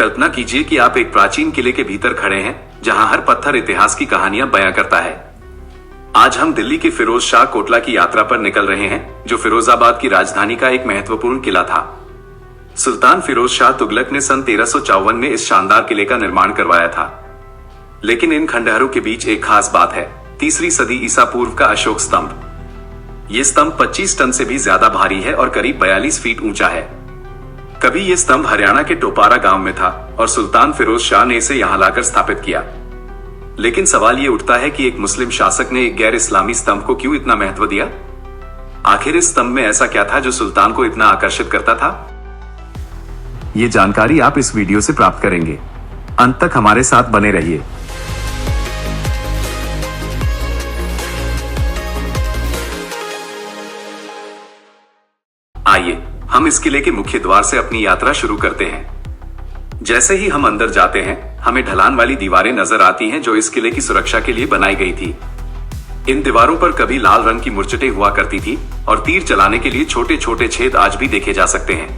कल्पना कीजिए कि आप एक प्राचीन किले के भीतर खड़े हैं जहां हर पत्थर इतिहास की कहानियां बयां करता है। आज हम दिल्ली के फिरोज शाह कोटला की यात्रा पर निकल रहे हैं, जो फिरोजाबाद की राजधानी का एक महत्वपूर्ण किला था। सुल्तान फिरोज शाह तुगलक ने सन 1354 में इस शानदार किले का निर्माण करवाया था। लेकिन इन खंडहरों के बीच एक खास बात है, 3री सदी ईसा पूर्व का अशोक स्तंभ। ये स्तंभ 25 टन से भी ज्यादा भारी है और करीब 42 फीट ऊंचा है। कभी ये स्तंभ हरियाणा के टोपारा गांव में था और सुल्तान फिरोज शाह ने इसे यहां लाकर स्थापित किया। लेकिन सवाल ये उठता है कि एक मुस्लिम शासक ने एक गैर इस्लामी स्तंभ को क्यों इतना महत्व दिया? आखिर इस स्तंभ में ऐसा क्या था जो सुल्तान को इतना आकर्षित करता था? ये जानकारी आप इस वीडियो से प्राप्त करेंगे। अंत तक हमारे साथ बने रहिए। आइए हम इस किले के मुख्य द्वार से अपनी यात्रा शुरू करते हैं। जैसे ही हम अंदर जाते हैं, हमें ढलान वाली दीवारें नजर आती हैं जो इस किले की सुरक्षा के लिए बनाई गई थी। इन दीवारों पर कभी लाल रंग की मुर्चटें हुआ करती थी और तीर चलाने के लिए छोटे छोटे छेद आज भी देखे जा सकते हैं।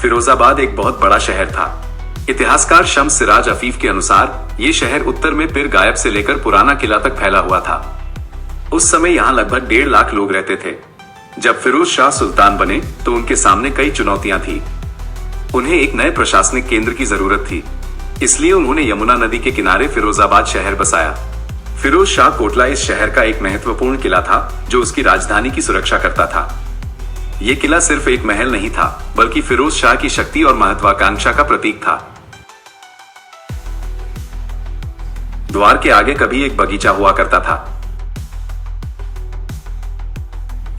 फिरोजाबाद एक बहुत बड़ा शहर था। इतिहासकार शम्स सिराज अफीफ के अनुसार ये शहर उत्तर में पीर गायब से लेकर पुराना किला तक फैला हुआ था। उस समय यहाँ लगभग 1.5 लाख लोग रहते थे। जब फिरोज शाह सुल्तान बने तो उनके सामने कई चुनौतियां थी। उन्हें एक नए प्रशासनिक केंद्र की जरूरत थी, इसलिए उन्होंने यमुना नदी के किनारे फिरोजाबाद शहर बसाया। फिरोज शाह कोटला इस शहर का एक महत्वपूर्ण किला था जो उसकी राजधानी की सुरक्षा करता था। यह किला सिर्फ एक महल नहीं था, बल्कि फिरोज शाह की शक्ति और महत्वाकांक्षा का प्रतीक था। द्वार के आगे कभी एक बगीचा हुआ करता था।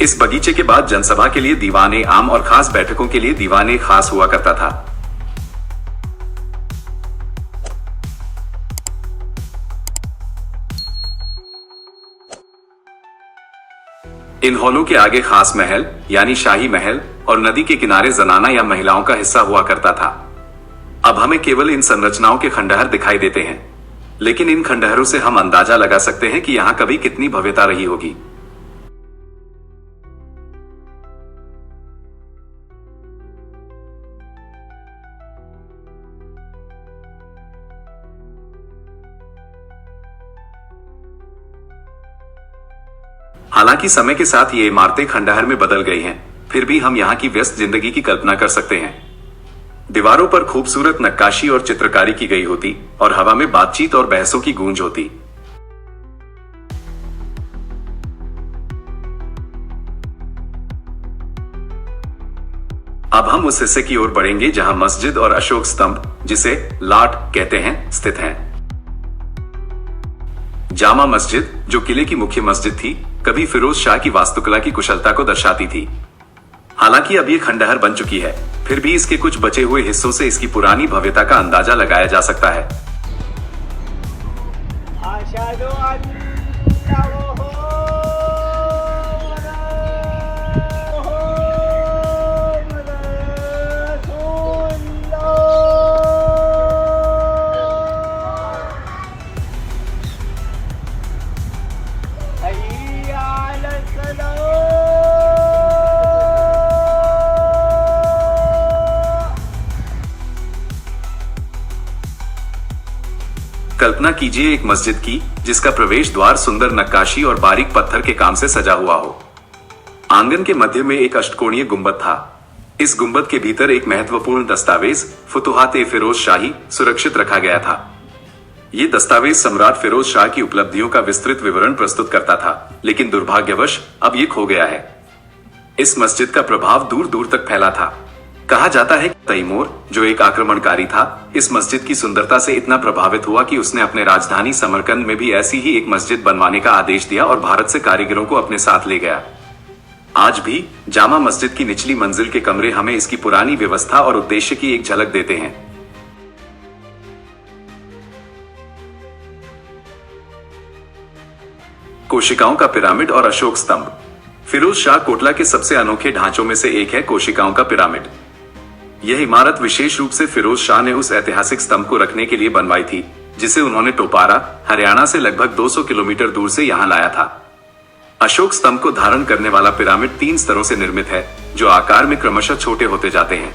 इस बगीचे के बाद जनसभा के लिए दीवाने आम और खास बैठकों के लिए दीवाने खास हुआ करता था। इन हॉलों के आगे खास महल यानी शाही महल और नदी के किनारे जनाना या महिलाओं का हिस्सा हुआ करता था। अब हमें केवल इन संरचनाओं के खंडहर दिखाई देते हैं, लेकिन इन खंडहरों से हम अंदाजा लगा सकते हैं कि यहां कभी कितनी भव्यता रही होगी। हालांकि समय के साथ ये इमारतें खंडहर में बदल गई हैं, फिर भी हम यहाँ की व्यस्त जिंदगी की कल्पना कर सकते हैं। दीवारों पर खूबसूरत नक्काशी और चित्रकारी की गई होती और हवा में बातचीत और बहसों की गूंज होती। अब हम उस हिस्से की ओर बढ़ेंगे जहां मस्जिद और अशोक स्तंभ, जिसे लाट कहते हैं, स्थित हैं। जामा मस्जिद, जो किले की मुख्य मस्जिद थी, कभी फिरोज शाह की वास्तुकला की कुशलता को दर्शाती थी। हालांकि अब ये खंडहर बन चुकी है, फिर भी इसके कुछ बचे हुए हिस्सों से इसकी पुरानी भव्यता का अंदाजा लगाया जा सकता है। कल्पना कीजिए एक मस्जिद की जिसका प्रवेश द्वार सुंदर नक्काशी और बारीक पत्थर के काम से सजा हुआ हो। आंगन के मध्य में एक अष्टकोणीय गुंबद था। इस गुंबद के भीतर एक महत्वपूर्ण दस्तावेज, फुतुहात-ए फिरोज शाही, सुरक्षित रखा गया था। ये दस्तावेज सम्राट फिरोज शाह की उपलब्धियों का विस्तृत विवरण प्रस्तुत करता था, लेकिन दुर्भाग्यवश अब ये खो गया है। इस मस्जिद का प्रभाव दूर दूर तक फैला था। कहा जाता है कि तैमूर, जो एक आक्रमणकारी था, इस मस्जिद की सुंदरता से इतना प्रभावित हुआ कि उसने अपने राजधानी समरकंद में भी ऐसी ही एक मस्जिद बनवाने का आदेश दिया और भारत से कारीगरों को अपने साथ ले गया। आज भी जामा मस्जिद की निचली मंजिल के कमरे हमें इसकी पुरानी व्यवस्था और उद्देश्य की एक झलक देते हैं। कोशिकाओं का पिरामिड और अशोक स्तंभ। फिरोज शाह कोटला के सबसे अनोखे ढांचों में से एक है कोशिकाओं का पिरामिड। यह इमारत विशेष रूप से फिरोज शाह ने उस ऐतिहासिक स्तंभ को रखने के लिए बनवाई थी, जिसे उन्होंने टोपारा, हरियाणा से लगभग 200 किलोमीटर दूर से यहां लाया था। अशोक स्तंभ को धारण करने वाला पिरामिड 3 स्तरों से निर्मित है, जो आकार में क्रमशः छोटे होते जाते हैं।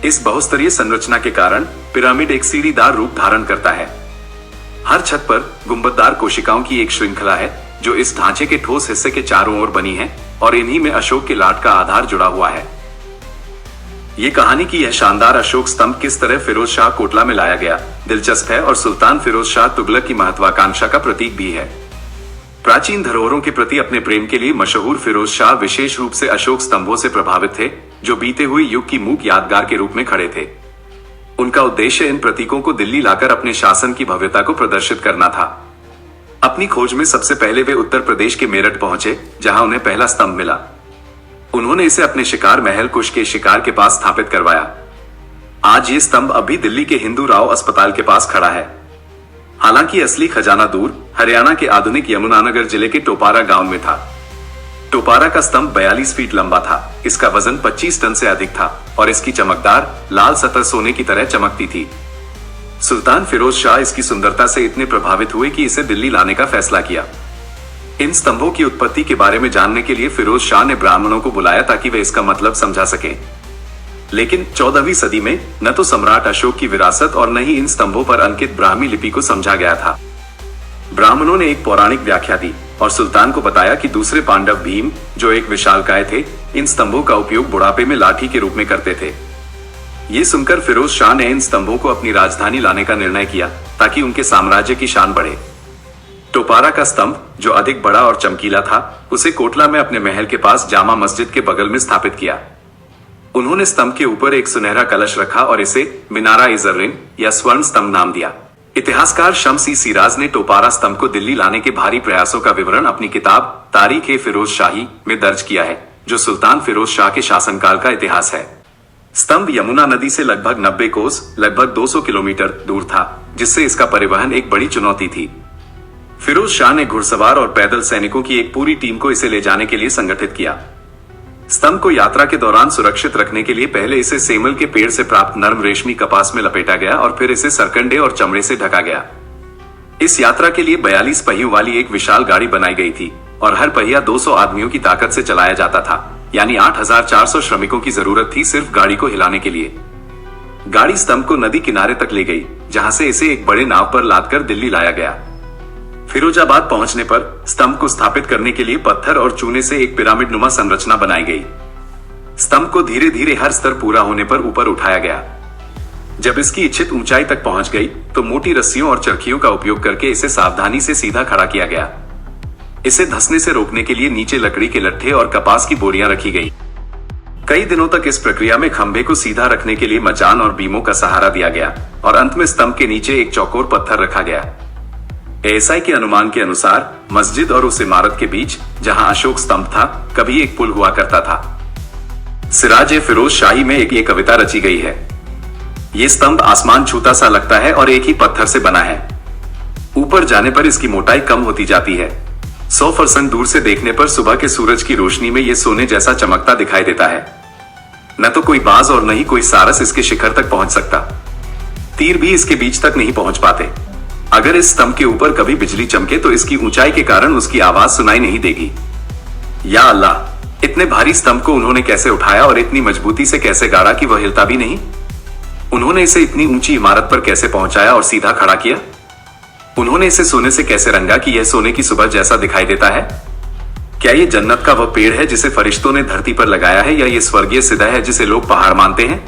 इस बहुस्तरीय संरचना के कारण पिरामिड एक सीढ़ीदार रूप धारण करता है। हर छत पर गुंबददार कोशिकाओं की एक श्रृंखला है जो इस ढांचे के ठोस हिस्से के चारों ओर बनी है और इन्हीं में अशोक के लाट का आधार जुड़ा हुआ है। ये कहानी की यह शानदार अशोक स्तंभ किस तरह फिरोज शाह कोटला में लाया गया दिलचस्प है और सुल्तान फिरोज शाह तुगलक की महत्वाकांक्षा का प्रतीक भी है। प्राचीन धरोहरों के प्रति अपने प्रेम के लिए मशहूर फिरोज शाह विशेष रूप से अशोक स्तंभों से प्रभावित थे जो बीते हुए युग की मूक यादगार के रूप में खड़े थे। उनका उद्देश्य इन प्रतीकों को दिल्ली लाकर अपने शासन की भव्यता को प्रदर्शित करना था। अपनी खोज में सबसे पहले वे उत्तर प्रदेश के मेरठ पहुंचे जहां उन्हें पहला स्तंभ मिला। उन्होंने इसे अपने शिकार महल कुश के शिकार के पास स्थापित करवाया। आज ये स्तंभ अभी दिल्ली के हिंदू राव अस्पताल के पास खड़ा है। हालांकि असली खजाना दूर हरियाणा के आधुनिक यमुनानगर जिले के टोपारा गांव में था। टोपारा का स्तंभ 42 फीट लंबा था। इसका वजन 25 टन से अधिक था और इसकी चमकदार लाल सतह सोने की तरह चमकती थी। सुल्तान फिरोज शाह इसकी सुंदरता से इतने प्रभावित हुए कि इसे दिल्ली लाने का फैसला किया। इन स्तंभों की उत्पत्ति के बारे में जानने के लिए फिरोज शाह ने ब्राह्मणों को बुलाया ताकि वे इसका मतलब समझा सकें। लेकिन 14वीं सदी में न तो सम्राट अशोक की विरासत और न ही इन स्तंभों पर अंकित ब्राह्मी लिपि को समझा गया था। ब्राह्मणों ने एक पौराणिक व्याख्या दी और सुल्तान को बताया कि दूसरे पांडव भीम जो एक विशालकाय थे इन स्तंभों का उपयोग बुढ़ापे में लाठी के रूप में करते थे। ये सुनकर फिरोज शाह ने इन स्तंभों को अपनी राजधानी लाने का निर्णय किया ताकि उनके साम्राज्य की शान बढ़े। टोपारा का स्तंभ जो अधिक बड़ा और चमकीला था उसे कोटला में अपने महल के पास जामा मस्जिद के बगल में स्थापित किया। उन्होंने स्तंभ के ऊपर एक सुनहरा कलश रखा और इसे मिनारा ए ज़र्रिन या स्वर्ण स्तंभ नाम दिया। इतिहासकार शम्स ई सिराज ने टोपारा स्तंभ को दिल्ली लाने के भारी प्रयासों का विवरण अपनी किताब तारीख ए फिरोज शाही में दर्ज किया है जो सुल्तान फिरोज शाह के शासनकाल का इतिहास है। स्तंभ यमुना नदी से लगभग 90 कोस लगभग 200 किलोमीटर दूर था जिससे इसका परिवहन एक बड़ी चुनौती थी। फिरोज शाह ने घुड़सवार और पैदल सैनिकों की एक पूरी टीम को इसे ले जाने के लिए संगठित किया। स्तंभ को यात्रा के दौरान सुरक्षित रखने के लिए पहले इसे सेमल के पेड़ से प्राप्त नर्म रेशमी कपास में लपेटा गया और फिर इसे सरकंडे और चमड़े से ढका गया। इस यात्रा के लिए 42 पहियों वाली एक विशाल गाड़ी बनाई गई थी और हर पहिया 200 आदमियों की ताकत से चलाया जाता था, यानी 8400 श्रमिकों की जरूरत थी सिर्फ गाड़ी को हिलाने के लिए। गाड़ी स्तंभ को नदी किनारे तक ले गई जहां से इसे एक बड़े नाव पर लादकर दिल्ली लाया गया। फिरोजाबाद पहुंचने पर स्तंभ को स्थापित करने के लिए पत्थर और चूने से एक पिरामिड नुमा संरचना बनाई गई। स्तंभ को धीरे धीरे हर स्तर पूरा होने पर ऊपर उठाया गया। जब इसकी इच्छित ऊंचाई तक पहुंच गई तो मोटी रस्सियों और चरखियों का उपयोग करके इसे सावधानी से सीधा खड़ा किया गया। इसे धंसने से रोकने के लिए नीचे लकड़ी के लट्ठे और कपास की बोरियां रखी गई। कई दिनों तक इस प्रक्रिया में खंभे को सीधा रखने के लिए मचान और बीमों का सहारा दिया गया और अंत में स्तंभ के नीचे एक चौकोर पत्थर रखा गया। एएसआई के अनुमान के अनुसार मस्जिद और उस इमारत के बीच जहां अशोक स्तंभ था कभी एक पुल हुआ करता था। सिराज ए फिरोज शाही में एक ये कविता रची गई है। ये स्तंभ आसमान छूता सा लगता है और एक ही पत्थर से बना है। ऊपर जाने पर इसकी मोटाई कम होती जाती है। 100% दूर से देखने पर सुबह के सूरज की रोशनी में यह सोने जैसा चमकता दिखाई देता है। न तो कोई बाज और न ही कोई सारस इसके शिखर तक पहुंच सकता। तीर भी इसके बीच तक नहीं पहुंच पाते। अगर इस स्तंभ के ऊपर कभी बिजली चमके तो इसकी ऊंचाई के कारण उसकी आवाज सुनाई नहीं देगी। या अल्लाह, इतने भारी स्तंभ को उन्होंने कैसे उठाया और इतनी मजबूती से कैसे गाड़ा कि वह हिलता भी नहीं। उन्होंने इसे इतनी ऊंची इमारत पर कैसे पहुंचाया और सीधा खड़ा किया। उन्होंने इसे सोने से कैसे रंगा कि यह सोने की सुबह जैसा दिखाई देता है। क्या ये जन्नत का वह पेड़ है जिसे फरिश्तों ने धरती पर लगाया है या ये स्वर्गीय सिदा है जिसे लोग पहाड़ मानते हैं।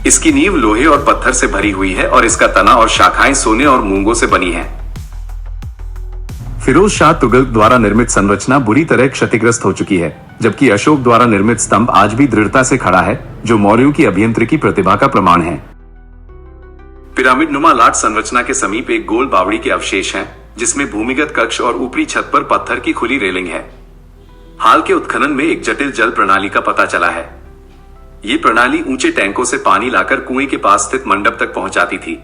इसकी नींव लोहे और पत्थर से भरी हुई है और इसका तना और शाखाएं सोने और मूंगों से बनी हैं। फिरोज शाह तुगलक द्वारा निर्मित संरचना बुरी तरह क्षतिग्रस्त हो चुकी है, जबकि अशोक द्वारा निर्मित स्तंभ आज भी दृढ़ता से खड़ा है, जो मौर्यों की अभियंत्रिकी प्रतिभा का प्रमाण है। पिरामिड नुमा लाट संरचना के समीप एक गोल बावड़ी के अवशेष हैं, जिसमें भूमिगत कक्ष और ऊपरी छत पर पत्थर की खुली रेलिंग है। हाल के उत्खनन में एक जटिल जल प्रणाली का पता चला है। ये प्रणाली ऊंचे टैंकों से पानी लाकर कुएं के पास स्थित मंडप तक पहुंचाती थी।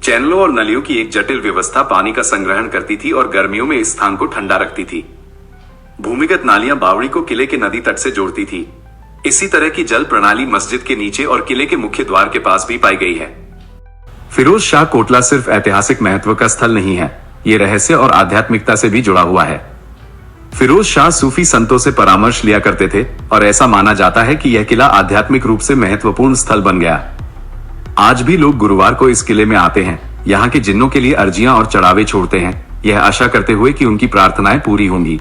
चैनलों और नलियों की एक जटिल व्यवस्था पानी का संग्रहण करती थी और गर्मियों में इस स्थान को ठंडा रखती थी। भूमिगत नालियां बावड़ी को किले के नदी तट से जोड़ती थी। इसी तरह की जल प्रणाली मस्जिद के नीचे और किले के मुख्य द्वार के पास भी पाई गई है। फिरोज शाह कोटला सिर्फ ऐतिहासिक महत्व का स्थल नहीं है, ये रहस्य और आध्यात्मिकता से भी जुड़ा हुआ है। फिरोज शाह सूफी संतों से परामर्श लिया करते थे और ऐसा माना जाता है कि यह किला आध्यात्मिक रूप से महत्वपूर्ण स्थल बन गया। आज भी लोग गुरुवार को इस किले में आते हैं, यहाँ के जिन्नों के लिए अर्जियां और चढ़ावे छोड़ते हैं, यह आशा करते हुए कि उनकी प्रार्थनाएं पूरी होंगी।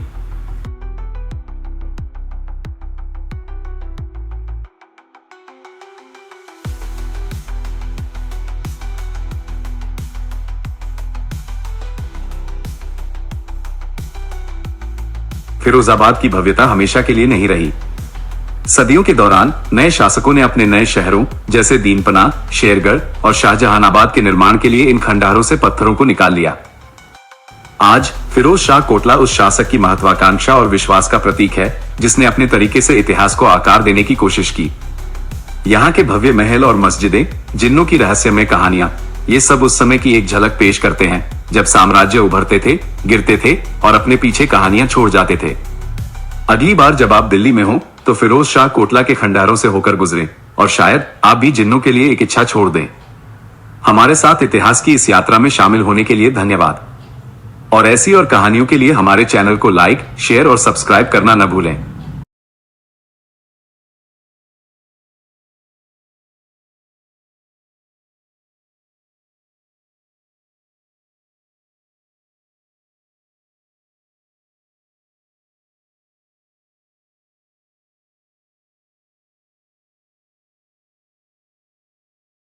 फिरोजाबाद की भव्यता हमेशा के लिए नहीं रही। सदियों के दौरान नए शासकों ने अपने नए शहरों जैसे दीनपना, शेरगढ़ और शाहजहानाबाद के निर्माण के लिए इन खंडहरों से पत्थरों को निकाल लिया। आज फिरोज शाह कोटला उस शासक की महत्वाकांक्षा और विश्वास का प्रतीक है जिसने अपने तरीके से इतिहास को आकार देने की कोशिश की। यहाँ के भव्य महल और मस्जिदें, जिन्नों की रहस्यमय कहानियां, ये सब उस समय की एक झलक पेश करते हैं जब साम्राज्य उभरते थे, गिरते थे और अपने पीछे कहानियां छोड़ जाते थे। अगली बार जब आप दिल्ली में हो तो फिरोज शाह कोटला के खंडहरों से होकर गुजरें और शायद आप भी जिन्नों के लिए एक इच्छा छोड़ दें। हमारे साथ इतिहास की इस यात्रा में शामिल होने के लिए धन्यवाद और ऐसी और कहानियों के लिए हमारे चैनल को लाइक, शेयर और सब्सक्राइब करना न भूलें।